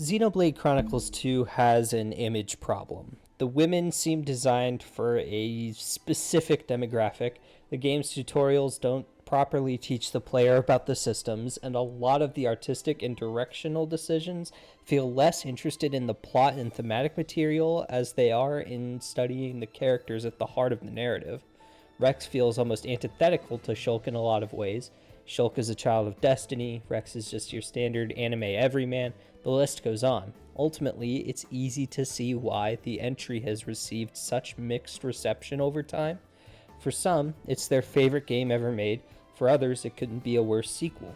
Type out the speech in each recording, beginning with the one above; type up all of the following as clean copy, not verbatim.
Xenoblade Chronicles 2 has an image problem. The women seem designed for a specific demographic. The game's tutorials don't properly teach the player about the systems, and a lot of the artistic and directional decisions feel less interested in the plot and thematic material as they are in studying the characters at the heart of the narrative. Rex feels almost antithetical to Shulk in a lot of ways. Shulk is a child of destiny, Rex is just your standard anime everyman, the list goes on. Ultimately, it's easy to see why the entry has received such mixed reception over time. For some, it's their favorite game ever made, for others it couldn't be a worse sequel.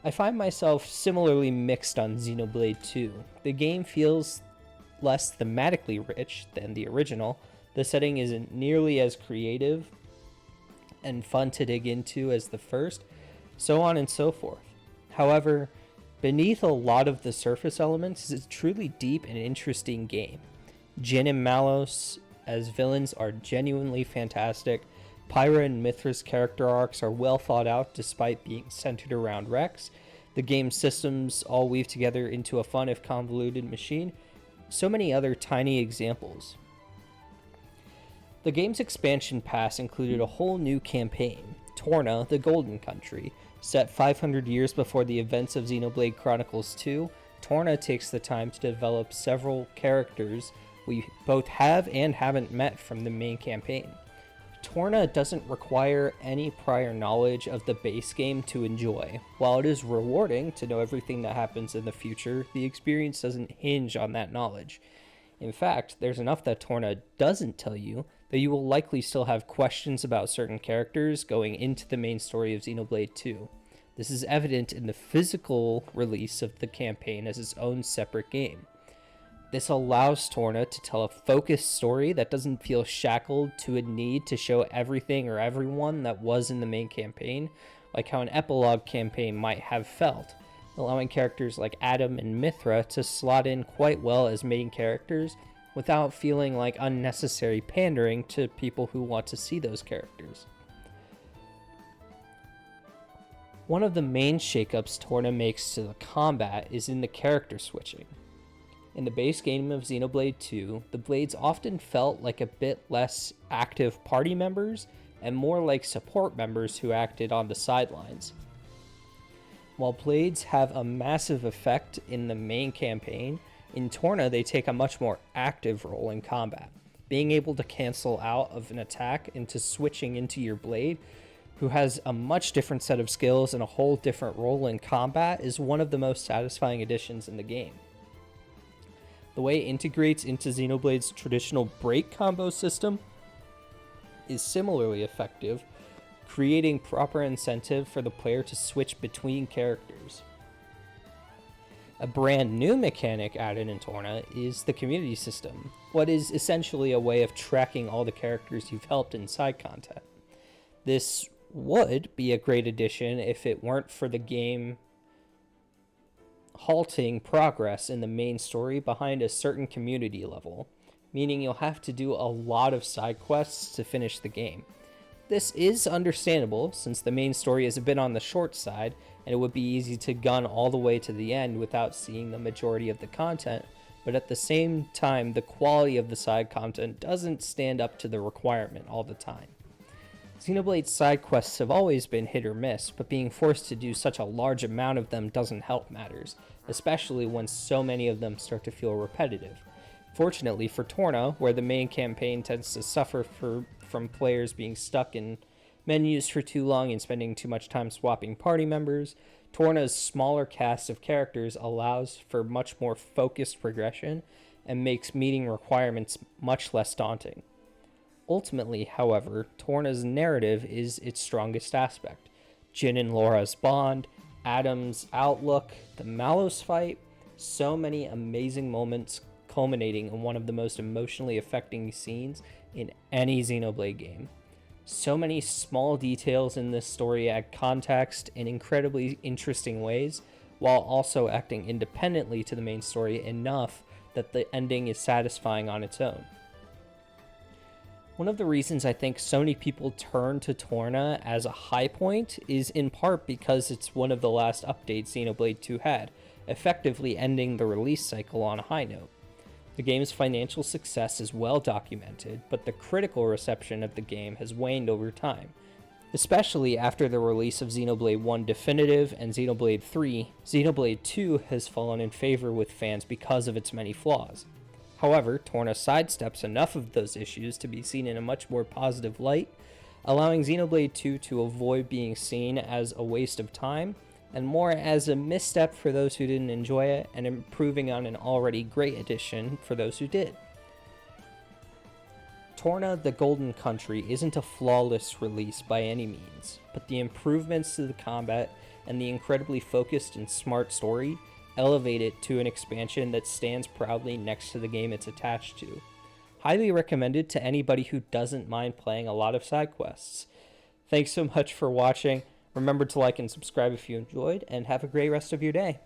I find myself similarly mixed on Xenoblade 2. The game feels less thematically rich than the original, the setting isn't nearly as creative and fun to dig into as the first, so on and so forth. However, beneath a lot of the surface elements is a truly deep and interesting game. Jin and Malos as villains are genuinely fantastic. Pyra and Mithra's character arcs are well thought out despite being centered around Rex. The game's systems all weave together into a fun if convoluted machine. So many other tiny examples. The game's expansion pass included a whole new campaign, Torna, the Golden Country. Set 500 years before the events of Xenoblade Chronicles 2, Torna takes the time to develop several characters we both have and haven't met from the main campaign. Torna doesn't require any prior knowledge of the base game to enjoy. While it is rewarding to know everything that happens in the future, the experience doesn't hinge on that knowledge. In fact, there's enough that Torna doesn't tell you that you will likely still have questions about certain characters going into the main story of Xenoblade 2. This is evident in the physical release of the campaign as its own separate game. This allows Torna to tell a focused story that doesn't feel shackled to a need to show everything or everyone that was in the main campaign, like how an epilogue campaign might have felt, allowing characters like Adam and Mithra to slot in quite well as main characters without feeling like unnecessary pandering to people who want to see those characters. One of the main shakeups Torna makes to the combat is in the character switching. In the base game of Xenoblade 2, the Blades often felt like a bit less active party members and more like support members who acted on the sidelines. While Blades have a massive effect in the main campaign, in Torna they take a much more active role in combat. Being able to cancel out of an attack into switching into your Blade, who has a much different set of skills and a whole different role in combat, is one of the most satisfying additions in the game. The way it integrates into Xenoblade's traditional break combo system is similarly effective, creating proper incentive for the player to switch between characters. A brand new mechanic added in Torna is the community system, what is essentially a way of tracking all the characters you've helped in side content. This would be a great addition if it weren't for the game halting progress in the main story behind a certain community level, meaning you'll have to do a lot of side quests to finish the game. This is understandable since the main story is a bit on the short side and it would be easy to gun all the way to the end without seeing the majority of the content, but at the same time the quality of the side content doesn't stand up to the requirement all the time. Xenoblade's side quests have always been hit or miss, but being forced to do such a large amount of them doesn't help matters, especially when so many of them start to feel repetitive. Fortunately for Torna, where the main campaign tends to suffer from players being stuck in menus for too long and spending too much time swapping party members, Torna's smaller cast of characters allows for much more focused progression and makes meeting requirements much less daunting. Ultimately, however, Torna's narrative is its strongest aspect. Jin and Laura's bond, Adam's outlook, the Malos fight, so many amazing moments culminating in one of the most emotionally affecting scenes in any Xenoblade game. So many small details in this story add context in incredibly interesting ways, while also acting independently to the main story enough that the ending is satisfying on its own. One of the reasons I think so many people turn to Torna as a high point is in part because it's one of the last updates Xenoblade 2 had, effectively ending the release cycle on a high note. The game's financial success is well documented, but the critical reception of the game has waned over time. Especially after the release of Xenoblade 1 Definitive and Xenoblade 3, Xenoblade 2 has fallen in favor with fans because of its many flaws. However, Torna sidesteps enough of those issues to be seen in a much more positive light, allowing Xenoblade 2 to avoid being seen as a waste of time, and more as a misstep for those who didn't enjoy it, and improving on an already great addition for those who did. Torna the Golden Country isn't a flawless release by any means, but the improvements to the combat and the incredibly focused and smart story elevate it to an expansion that stands proudly next to the game it's attached to. Highly recommended to anybody who doesn't mind playing a lot of side quests. Thanks so much for watching. Remember to like and subscribe if you enjoyed, and have a great rest of your day.